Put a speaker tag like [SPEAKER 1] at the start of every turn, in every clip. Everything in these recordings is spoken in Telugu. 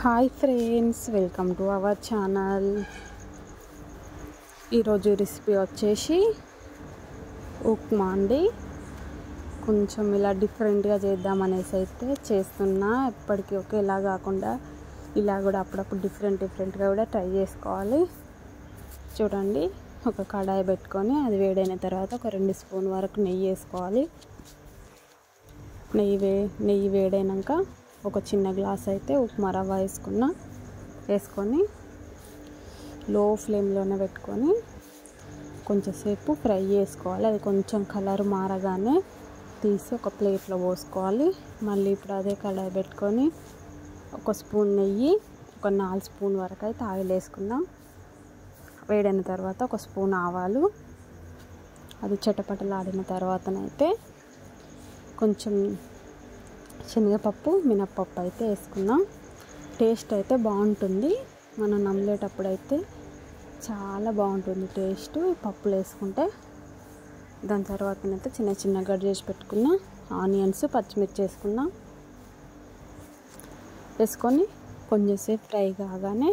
[SPEAKER 1] Hi friends, welcome to our channel. ఈరోజు రెసిపీ వచ్చేసి ఉప్మా అండి. కొంచెం ఇలా డిఫరెంట్గా చేద్దామనేసి అయితే చేస్తున్నా. ఎప్పటికీ ఒకేలా కాకుండా ఇలా కూడా అప్పుడప్పుడు డిఫరెంట్గా కూడా ట్రై చేసుకోవాలి. చూడండి, ఒక కడాయి పెట్టుకొని అది వేడైన తర్వాత ఒక 2 స్పూన్ వరకు నెయ్యి వేసుకోవాలి. నెయ్యి వేడైనాక ఒక చిన్న గ్లాస్ అయితే ఉప్మా రవ్వ వేసుకొని లో ఫ్లేమ్లోనే పెట్టుకొని కొంచెంసేపు ఫ్రై చేసుకోవాలి. అది కొంచెం కలర్ మారగానే తీసి ఒక ప్లేట్లో పోసుకోవాలి. మళ్ళీ ఇప్పుడు అదే కడాయి పెట్టుకొని ఒక స్పూన్ నెయ్యి, ఒక 4 స్పూన్ వరకు అయితే ఆయిల్ వేసుకుందాం. వేడైన తర్వాత ఒక స్పూన్ ఆవాలు, అది చిటపటలాడిన తర్వాతనైతే కొంచెం శనగపప్పు, మినప్పప్పు అయితే వేసుకుందాం. టేస్ట్ అయితే బాగుంటుంది. మనం నమిలేటప్పుడు అయితే చాలా బాగుంటుంది టేస్ట్ పప్పులు వేసుకుంటే. దాని తర్వాతనైతే చిన్న కట్ చేసి పెట్టుకున్న ఆనియన్స్, పచ్చిమిర్చి వేసుకొని కొంచెంసేపు ఫ్రై కాగానే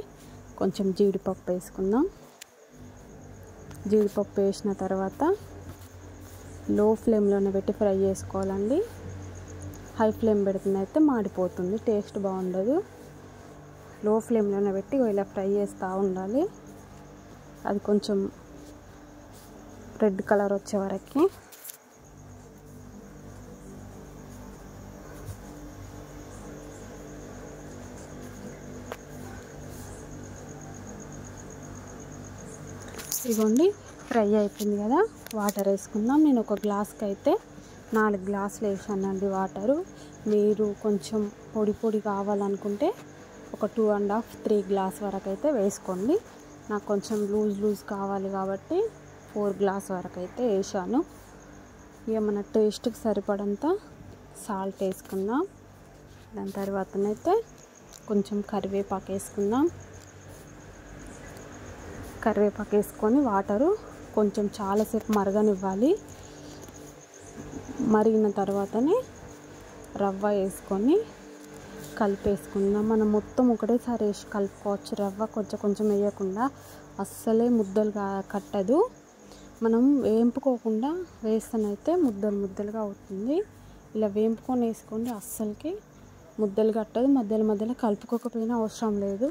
[SPEAKER 1] కొంచెం జీడిపప్పు వేసుకుందాం. జీడిపప్పు వేసిన తర్వాత లో ఫ్లేమ్లోనే పెట్టి ఫ్రై చేసుకోవాలండి. హై ఫ్లేమ్ పెడుతుందైతే మాడిపోతుంది, టేస్ట్ బాగుండదు. లో ఫ్లేమ్లోనే పెట్టి ఇలా ఫ్రై చేస్తూ ఉండాలి. అది కొంచెం రెడ్ కలర్ వచ్చే వరకు ఇదిగోండి, ఫ్రై అయిపోయింది కదా. వాటర్ వేసుకుందాం. నేను ఒక గ్లాస్కి అయితే 4 గ్లాసులు వేసానండి వాటరు. మీరు కొంచెం పొడి కావాలనుకుంటే ఒక 2.5-3 గ్లాస్ వరకు అయితే వేసుకోండి. నాకు కొంచెం లూజ్ కావాలి కాబట్టి 4 గ్లాస్ వరకు అయితే వేసాను. ఇక మన టేస్ట్కి సరిపడంత సాల్ట్ వేసుకుందాం. దాని తర్వాతనైతే కొంచెం కరివేపాకు వేసుకొని వాటరు కొంచెం చాలాసేపు మరగనివ్వాలి. మరిగిన తర్వాతనే రవ్వ వేసుకొని కలిపేసుకుందాం. మనం మొత్తం ఒకటేసారి వేసి కలుపుకోవచ్చు. రవ్వ కొంచెం వేయకుండా అస్సలే ముద్దలుగా కట్టదు. మనం వేంపుకోకుండా వేస్తేనైతే ముద్దలుగా అవుతుంది. ఇలా వేంపుకొని వేసుకోండి, అస్సలకి ముద్దలు కట్టదు. మధ్యలో కలుపుకోకపోయినా అవసరం లేదు,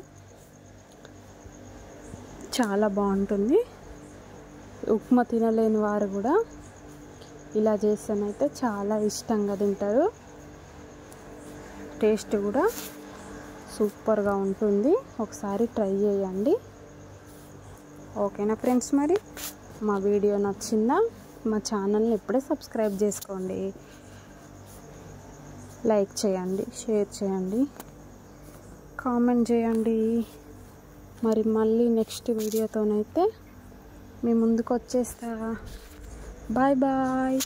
[SPEAKER 1] చాలా బాగుంటుంది. ఉప్మా తినలేని వారు కూడా ఇలా చేస్తేనైతే చాలా ఇష్టంగా తింటారు. టేస్ట్ కూడా సూపర్గా ఉంటుంది. ఒకసారి ట్రై చేయండి. ఓకేనా ఫ్రెండ్స్, మరి మా వీడియో నచ్చిందా? మా ఛానల్ని ఇప్పుడే సబ్స్క్రైబ్ చేసుకోండి, లైక్ చేయండి, షేర్ చేయండి, కామెంట్ చేయండి. మరి మళ్ళీ నెక్స్ట్ వీడియోతోనైతే మీ ముందుకు వచ్చేస్తా. బాయ్.